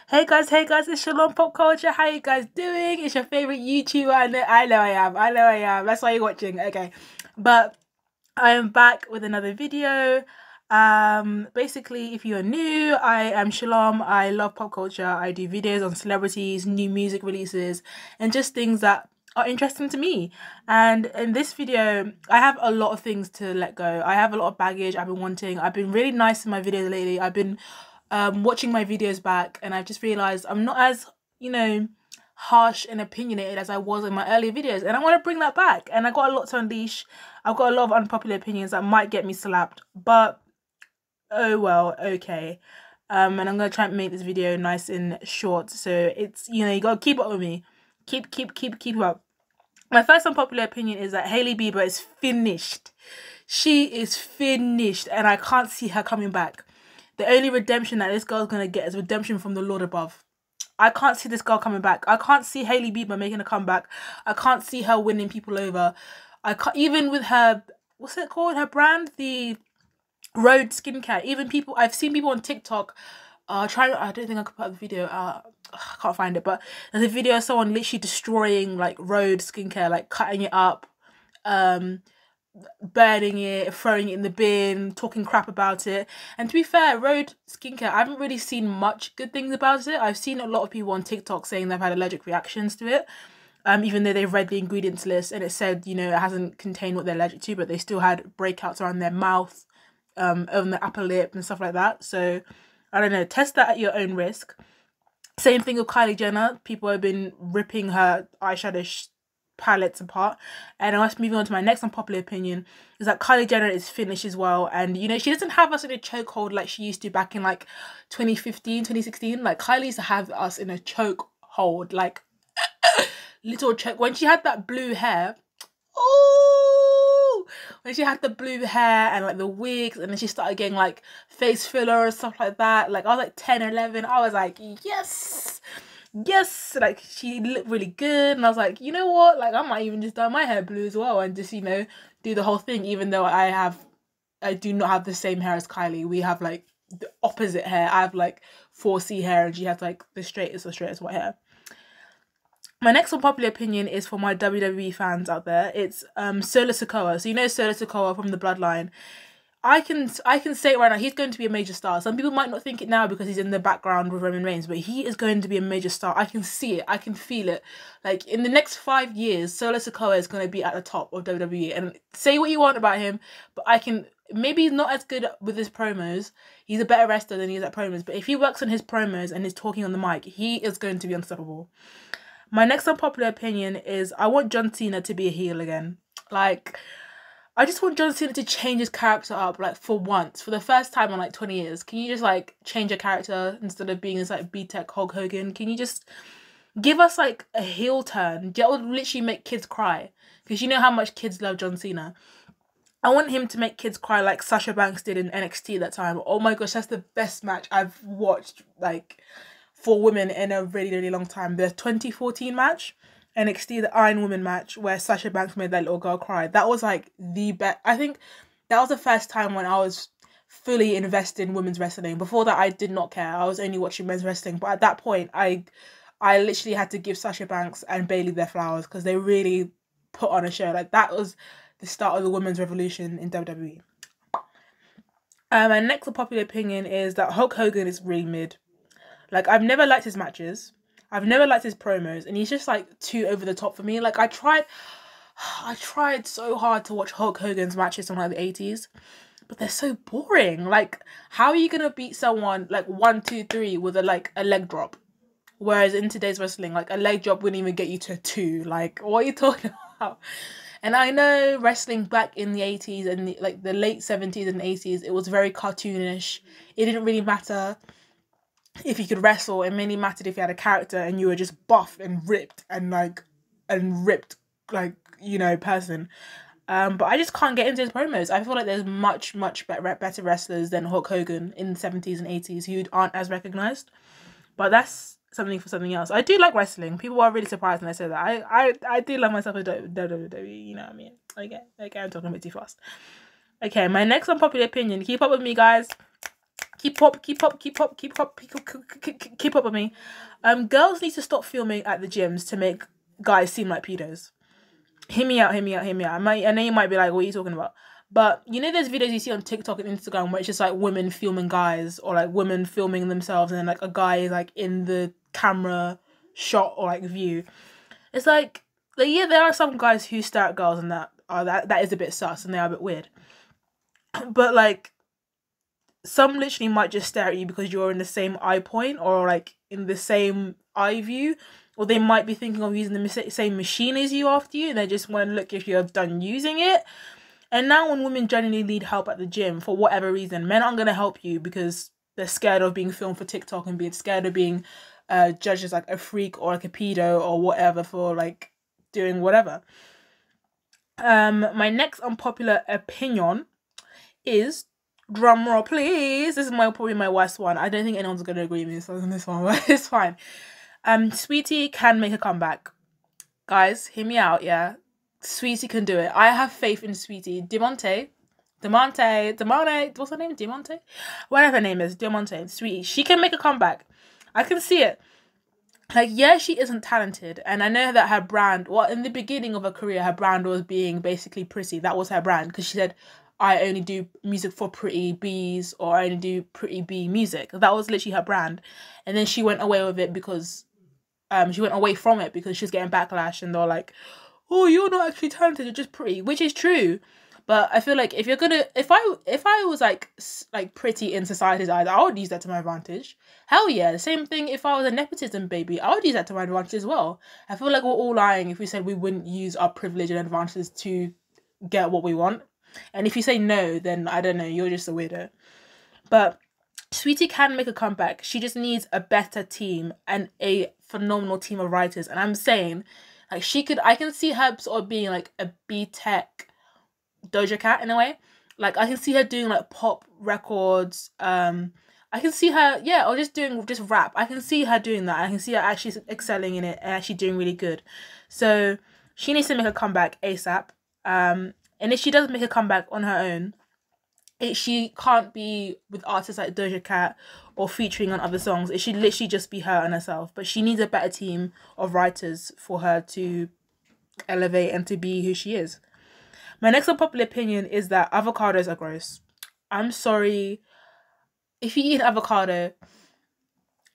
Hey guys, it's Shalom Pop Culture. How you guys doing? It's your favorite YouTuber. I know I am. That's why you're watching. Okay. But I am back with another video. Basically, if you are new, I am Shalom. I love pop culture. I do videos on celebrities, new music releases, and just things that are interesting to me. And in this video, I have a lot of things to let go. I have a lot of baggage I've been wanting. I've been really nice in my videos lately. I've been watching my videos back, and I just realized I'm not as, harsh and opinionated as I was in my earlier videos, and I want to bring that back. And I got a lot to unleash. I've got a lot of unpopular opinions that might get me slapped, but oh well, okay. And I'm gonna try and make this video nice and short, so it's, you gotta keep up with me. Keep up. My first unpopular opinion is that Hailey Bieber is finished. She is finished, and I can't see her coming back. The only redemption that this girl's gonna get is redemption from the Lord above. I can't see this girl coming back. I can't see Hailey Bieber making a comeback. I can't see her winning people over. I can't, even with her, what's it called? Her brand, the Rhode skincare. Even people, I've seen people on TikTok I don't think I could put up the video. I can't find it, but there's a video of someone literally destroying like Rhode skincare, like cutting it up, burning it, throwing it in the bin, talking crap about it. And to be fair, Rhode skincare, I haven't really seen much good things about it. I've seen a lot of people on TikTok saying they've had allergic reactions to it. Even though they've read the ingredients list and it said, it hasn't contained what they're allergic to, but they still had breakouts around their mouth, on the upper lip and stuff like that. So I don't know, test that at your own risk. Same thing with Kylie Jenner. People have been ripping her eyeshadow palettes apart. And I was moving on to my next unpopular opinion is that Kylie Jenner is finished as well. And she doesn't have us in a chokehold like she used to back in like 2015, 2016. Like Kylie used to have us in a chokehold, like little choke. When she had that blue hair, oh, when she had the blue hair and like the wigs, and then she started getting like face filler and stuff like that. Like I was like 10 or 11. I was like, yes, like she looked really good, and I was like, you know what, like I might even just dye my hair blue as well and just do the whole thing. Even though I do not have the same hair as Kylie. We have like the opposite hair. I have like 4C hair and she has like the straightest white hair. My next unpopular opinion is for my WWE fans out there. It's Solo Sikoa. So Solo Sikoa from the Bloodline. I can say it right now, he's going to be a major star. Some people might not think it now because he's in the background with Roman Reigns, but he is going to be a major star. I can see it. I can feel it. Like in the next 5 years, Solo Sikoa is going to be at the top of WWE. And say what you want about him, but maybe he's not as good with his promos. He's a better wrestler than he is at promos. But if he works on his promos and is talking on the mic, he is going to be unstoppable. My next unpopular opinion is I want John Cena to be a heel again. Like, I just want John Cena to change his character up, like, for once. For the first time in, like, 20 years. Can you just, like, change your character instead of being this, like, B-Tech Hulk Hogan? Can you just give us, like, a heel turn? That would literally make kids cry. Because you know how much kids love John Cena. I want him to make kids cry like Sasha Banks did in NXT that time. Oh my gosh, that's the best match I've watched, like, for women in a really, really long time. The 2014 match, NXT, the Iron Woman match, where Sasha Banks made that little girl cry. That was like the best. I think that was the first time when I was fully invested in women's wrestling. Before that, I did not care. I was only watching men's wrestling. But at that point, I literally had to give Sasha Banks and Bayley their flowers because they really put on a show. Like, that was the start of the women's revolution in WWE. My next popular opinion is that Hulk Hogan is really mid. Like, I've never liked his matches. I've never liked his promos. And he's just, like, too over the top for me. Like, I tried so hard to watch Hulk Hogan's matches from, like, the 80s. But they're so boring. Like, how are you going to beat someone, like, 1, 2, 3 with, a leg drop? Whereas in today's wrestling, like, a leg drop wouldn't even get you to a 2. Like, what are you talking about? And I know wrestling back in the 80s and, the late 70s and 80s, it was very cartoonish. It didn't really matter if you could wrestle. It mainly mattered if you had a character and you were just buff and ripped person. But I just can't get into his promos. I feel like there's much better wrestlers than Hulk Hogan in the 70s and 80s who aren't as recognized. But that's something for something else. I do like wrestling. People are really surprised when I say that. I do love myself with WWE, you know what I mean? Okay, I'm talking a bit too fast. Okay, my next unpopular opinion. Keep up with me, guys. Keep up with me. Girls need to stop filming at the gyms to make guys seem like pedos. Hear me out. I know you might be like, what are you talking about? But you know those videos you see on TikTok and Instagram where it's just like women filming guys, or like women filming themselves, and then like a guy is like in the camera shot or like view. It's like yeah, there are some guys who stare at girls and that is a bit sus and they are a bit weird. But like some literally might just stare at you because you're in the same eye point or like in the same eye view, or they might be thinking of using the same machine as you after you, and they just want to look if you're done using it. And now when women generally need help at the gym for whatever reason, men aren't going to help you because they're scared of being filmed for TikTok and being scared of being judged as like a freak or like a pedo or whatever for like doing whatever. My next unpopular opinion is, drum roll please, this is probably my worst one. I don't think anyone's going to agree with me on this one, but it's fine. Sweetie can make a comeback. Guys, hear me out, yeah? Sweetie can do it. I have faith in Sweetie. Demonte, what's her name? Demonte? Whatever her name is, Demonte, Sweetie. She can make a comeback. I can see it. Like, yeah, she isn't talented. And I know that her brand, well, in the beginning of her career, her brand was being basically pretty. That was her brand. Because she said, I only do music for pretty bees, or I only do pretty bee music. That was literally her brand. And then she went away with it because, she went away from it because she was getting backlash. And they're like, oh, you're not actually talented, you're just pretty, which is true. But I feel like if you're gonna, if I was like pretty in society's eyes, I would use that to my advantage. Hell yeah. The same thing if I was a nepotism baby, I would use that to my advantage as well. I feel like we're all lying if we said we wouldn't use our privilege and advantages to get what we want. And if you say no, then I don't know, you're just a weirdo. But Sweetie can make a comeback. She just needs a better team and a phenomenal team of writers. And I'm saying, like, I can see her sort of being like a B-Tech Doja Cat in a way. Like, I can see her doing like pop records. I can see her, yeah, or just rap. I can see her doing that. I can see her actually excelling in it and actually doing really good. So she needs to make a comeback ASAP. And if she doesn't make a comeback on her own, she can't be with artists like Doja Cat or featuring on other songs. It should literally just be her and herself. But she needs a better team of writers for her to elevate and to be who she is. My next unpopular opinion is that avocados are gross. I'm sorry. If you eat an avocado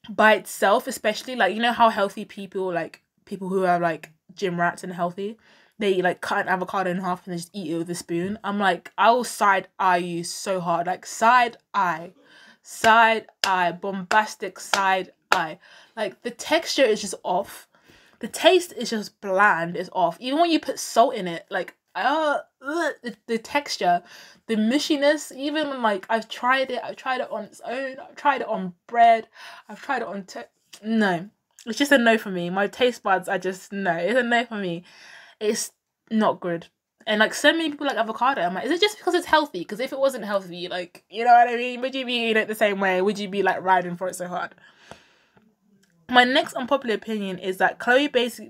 by itself, especially, like, you know how healthy people, like people who are like gym rats and healthy, they like cut an avocado in half and they just eat it with a spoon. I'm like, I will side eye you so hard. Like side eye, bombastic side eye. Like the texture is just off. The taste is just bland, it's off. Even when you put salt in it, like, the texture, the mushiness, even when, like, I've tried it on its own, I've tried it on bread, I've tried it on no. It's just a no for me. My taste buds are just, no, it's a no for me. It's not good. And like so many people like avocado, I'm like, is it just because it's healthy? Because if it wasn't healthy, like, you know what I mean? Would you be eating it the same way? Would you be like riding for it so hard? My next unpopular opinion is that Chloe Bailey's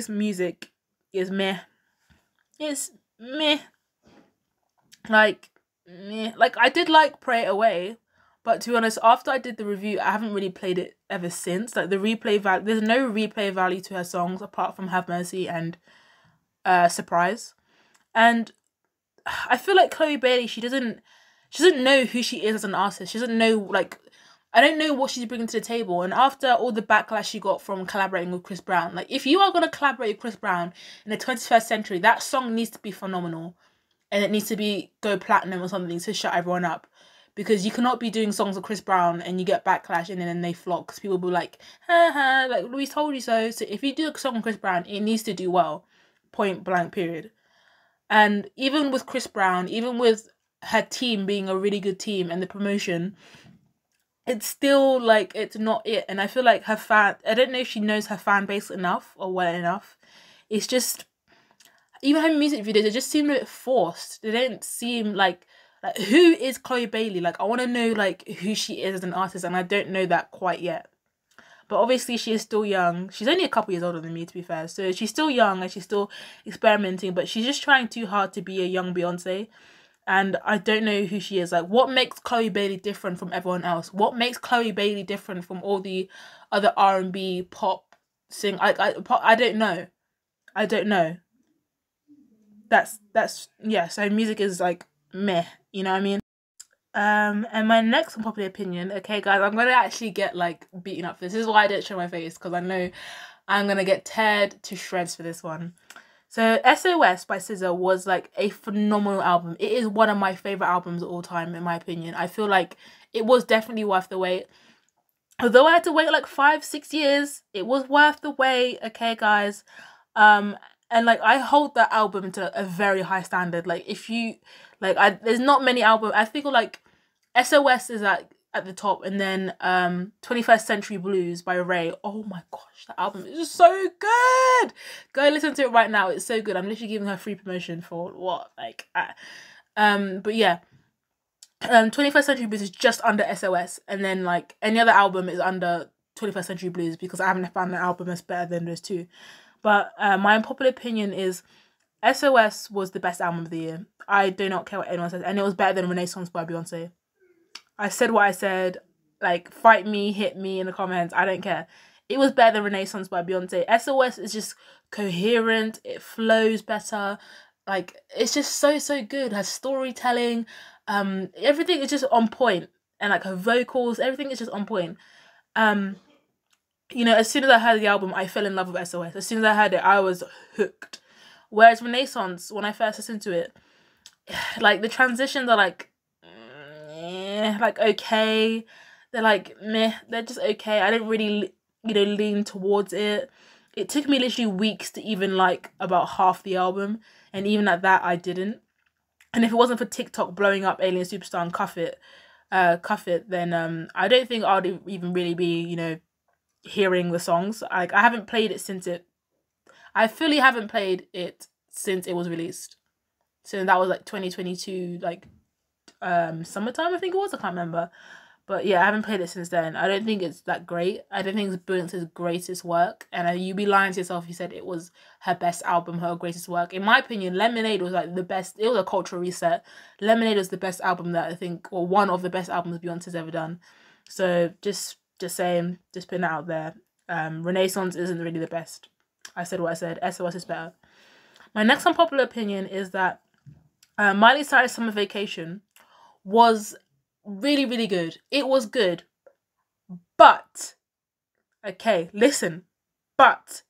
music is meh. It's meh. Like, meh. Like, I did like Pray It Away, but to be honest, after I did the review, I haven't really played it ever since. Like, the replay value, there's no replay value to her songs apart from Have Mercy and Surprise. And I feel like Chloe Bailey, she doesn't know who she is as an artist. She doesn't know, like, I don't know what she's bringing to the table. And after all the backlash she got from collaborating with Chris Brown, like, if you are going to collaborate with Chris Brown in the 21st century, that song needs to be phenomenal. And it needs to go platinum or something to shut everyone up. Because you cannot be doing songs with Chris Brown and you get backlash and then they flock. Because people will be like, ha, like, Louise told you so. So if you do a song with Chris Brown, it needs to do well. Point blank, period. And even with Chris Brown, even with her team being a really good team and the promotion, it's still, like, it's not it. And I feel like her I don't know if she knows her fan base enough or well enough. It's just, even her music videos, they just seem a bit forced. They don't seem like who is Chloe Bailey? Like, I want to know, like, who she is as an artist, and I don't know that quite yet. But obviously she is still young. She's only a couple years older than me, to be fair. So she's still young and she's still experimenting, but she's just trying too hard to be a young Beyonce. and I don't know who she is. Like, what makes Chloe Bailey different from everyone else? What makes Chloe Bailey different from all the other R&B pop I don't know. I don't know. That's yeah. So music is like meh. You know what I mean? And my next unpopular opinion. Okay, guys, I'm gonna actually get like beaten up for this. This is why I didn't show my face, because I know I'm gonna get teared to shreds for this one. So SOS by SZA was like a phenomenal album. It is one of my favorite albums of all time, in my opinion. I feel like it was definitely worth the wait. Although I had to wait like 5-6 years, it was worth the wait. Okay, guys. And like, I hold that album to a very high standard. Like, if you like, there's not many albums. I think like SOS is at the top, and then 21st Century Blues by Ray. Oh my gosh, that album is so good. Go listen to it right now. It's so good. I'm literally giving her free promotion for what, like, but yeah. 21st Century Blues is just under SOS, and then like any other album is under 21st Century Blues, because I haven't found an album that's better than those two. But my unpopular opinion is SOS was the best album of the year. I do not care what anyone says, and it was better than Renaissance by Beyonce. I said what I said. Like, fight me, hit me in the comments. I don't care. It was better than Renaissance by Beyonce. SOS is just coherent. It flows better. Like, it's just so good. Her storytelling, everything is just on point. And like her vocals, everything is just on point. You know, as soon as I heard the album, I fell in love with SOS. As soon as I heard it, I was hooked. Whereas Renaissance, when I first listened to it, like the transitions are like okay. They're like meh. They're just okay. I didn't really, you know, lean towards it. It took me literally weeks to even like about half the album, and even at that, I didn't. And if it wasn't for TikTok blowing up Alien Superstar and Cuff It, then I don't think I'd even really be, you know, hearing the songs. Like, I haven't played it since it. I fully haven't played it since it was released. So that was like 2022, like summertime, I think it was. I can't remember. But yeah, I haven't played it since then. I don't think it's that great. I don't think it's Beyonce's greatest work. And you'd be lying to yourself if you said it was her best album, her greatest work. In my opinion, Lemonade was like the best. It was a cultural reset. Lemonade was the best album that I think, or one of the best albums Beyonce's ever done. So just saying, just putting that out there. Renaissance isn't really the best. I said what I said. SOS is better. My next unpopular opinion is that Miley Cyrus' Summer Vacation was really good. It was good, but okay, listen, but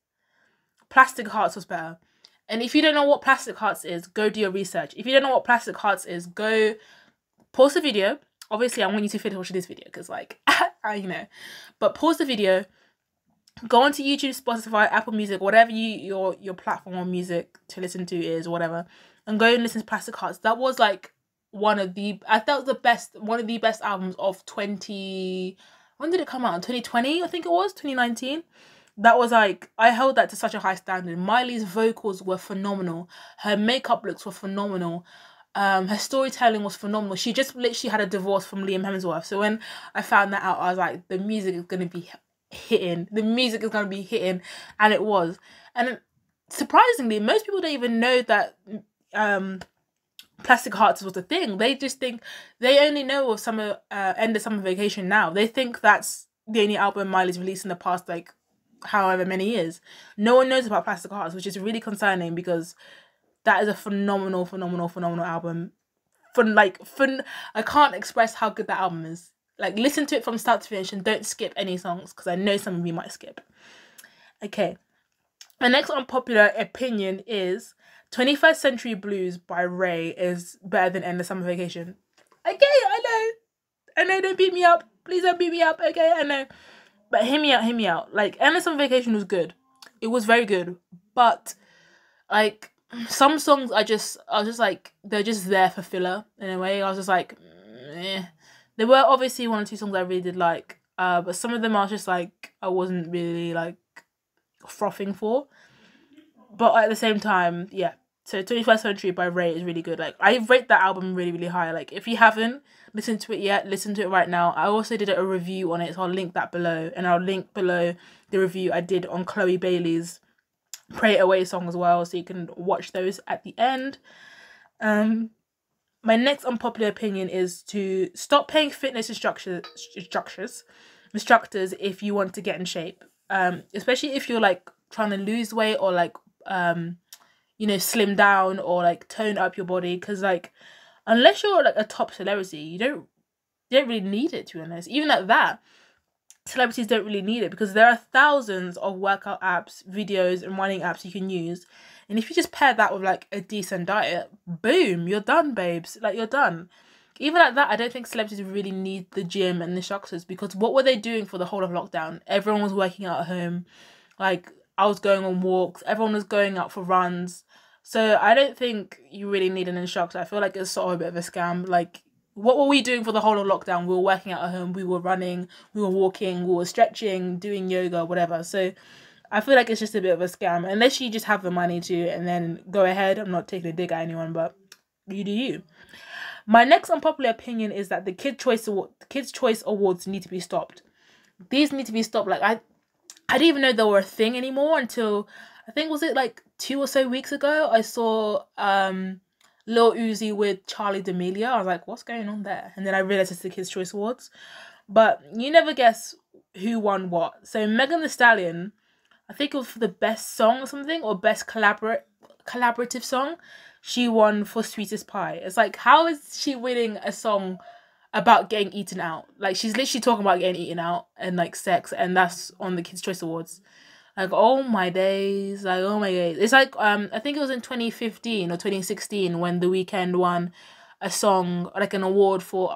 Plastic Hearts was better. And if you don't know what Plastic Hearts is, go do your research. If you don't know what Plastic Hearts is, go pause the video. Obviously, I want you to finish watching this video because, like, you know, but pause the video. Go onto YouTube, Spotify, Apple Music, whatever your platform of music to listen to is, or whatever, and go and listen to Plastic Hearts. That was like one of the best albums of when did it come out? In 2020, I think it was 2019. That was like, I held that to such a high standard. Miley's vocals were phenomenal. Her makeup looks were phenomenal. Her storytelling was phenomenal. She just literally had a divorce from Liam Hemsworth. So when I found that out, I was like, the music is gonna be hitting. The music is gonna be hitting, and it was. And surprisingly, most people don't even know that Plastic Hearts was a thing. They just think, they only know of End of Summer Vacation now. They think that's the only album Miley's released in the past, like, however many years. No one knows about Plastic Hearts, which is really concerning, because that is a phenomenal album. I can't express how good that album is. Like, listen to it from start to finish and don't skip any songs, because I know some of you might skip. Okay. My next unpopular opinion is 21st Century Blues by Ray is better than End of Summer Vacation. Okay, I know, don't beat me up. Please don't beat me up, okay, I know. But hear me out. Like, End of Summer Vacation was good. It was very good. But, like, some songs I was just like, they're just there for filler, in a way. I was just like, eh. There were obviously one or two songs I really did like, but some of them I was just like, I wasn't really like frothing for. But at the same time, yeah. So 21st Century by Ray is really good. Like, I rate that album really high. Like, if you haven't listened to it yet, listen to it right now. I also did a review on it, so I'll link that below. And I'll link below the review I did on Chloe Bailey's Pray It Away song as well, so you can watch those at the end. My next unpopular opinion is to stop paying fitness instructors if you want to get in shape. Especially if you're like trying to lose weight or like slim down or like tone up your body, because like unless you're like a top celebrity, you don't really need it, to be honest. Even at that, celebrities don't really need it, because there are thousands of workout apps, videos, and running apps you can use. And if you just pair that with like a decent diet, boom, you're done, babes. Like, you're done. Even at that, I don't think celebrities really need the gym and the instructors, because what were they doing for the whole of lockdown? Everyone was working out at home. Like, I was going on walks. Everyone was going out for runs. So I don't think you really need an instructor. I feel like it's sort of a bit of a scam. Like, what were we doing for the whole of lockdown? We were working out at home. We were running. We were walking. We were stretching, doing yoga, whatever. So I feel like it's just a bit of a scam. Unless you just have the money to, and then go ahead. I'm not taking a dig at anyone, but you do you. My next unpopular opinion is that the Kids' Choice Awards need to be stopped. These need to be stopped. Like, I didn't even know they were a thing anymore until, I think, was it like 2 or so weeks ago? I saw Lil Uzi with Charlie D'Amelio. I was like, what's going on there? And then I realized it's the Kids' Choice Awards. But you never guess who won what. So Megan Thee Stallion, I think it was for the best song or something, or best collaborative song, she won for Sweetest Pie. It's like, how is she winning a song about getting eaten out? Like, she's literally talking about getting eaten out and like sex, and that's on the Kids' Choice Awards. Like, oh my days, like, oh my days. It's like, I think it was in 2015 or 2016 when The Weeknd won a song, like an award for,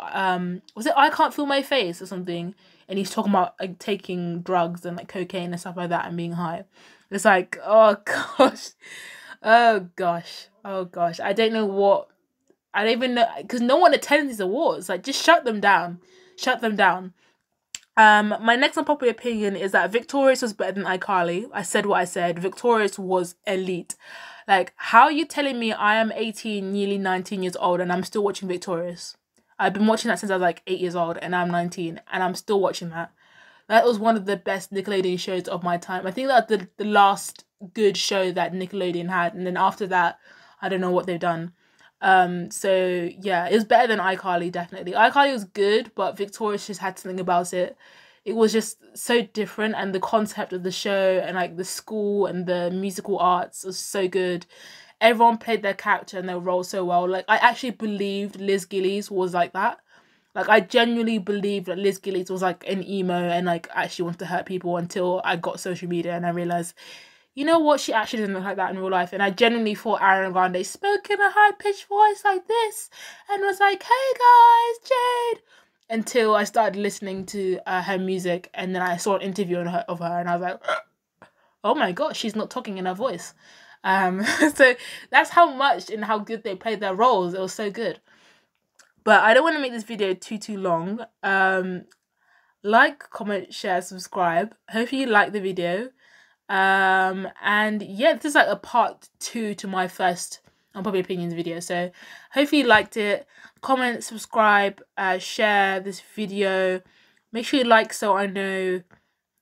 was it I Can't Feel My Face or something? And he's talking about like taking drugs and like cocaine and stuff like that and being high. It's like, oh gosh, oh gosh, oh gosh. I don't know I don't even know, because no one attends these awards. Like, just shut them down. Shut them down. My next unpopular opinion is that Victorious was better than iCarly. I said what I said. Victorious was elite. Like, how are you telling me I am 18, nearly 19 years old, and I'm still watching Victorious? I've been watching that since I was like 8 years old, and I'm 19, and I'm still watching that. That was one of the best Nickelodeon shows of my time. I think that's the last good show that Nickelodeon had, and then after that, I don't know what they've done. So yeah, it was better than iCarly, definitely. iCarly was good, but Victorious just had something about it. It was just so different, and the concept of the show and like the school and the musical arts was so good. Everyone played their character and their role so well. Like, I actually believed Liz Gillies was like that. Like, I genuinely believed that Liz Gillies was like an emo and like actually wanted to hurt people, until I got social media and I realized, you know what, she actually didn't look like that in real life. And I genuinely thought Ariana Grande spoke in a high-pitched voice like this and was like, hey guys, Jade, until I started listening to her music, and then I saw an interview of her and I was like, oh my god, she's not talking in her voice. So that's how much and how good they played their roles. It was so good. But I don't want to make this video too long. Like, comment, share, subscribe. Hope you like the video. And yeah, this is like a part 2 to my first Unpopular Opinions video. So hopefully you liked it. Comment, subscribe, share this video. Make sure you like, so I know,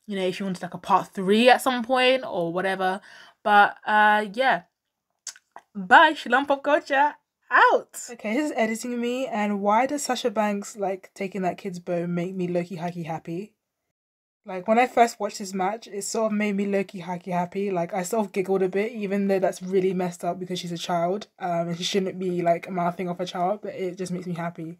if you wanted like a part 3 at some point or whatever. But yeah, bye. Shalom Pop Culture out. Okay, this is editing me, and why does Sasha Banks like taking that kid's bone make me low-key happy? Like, when I first watched this match, it sort of made me low-key happy. Like, I sort of giggled a bit, even though that's really messed up because she's a child, and she shouldn't be like mouthing off a child, but it just makes me happy.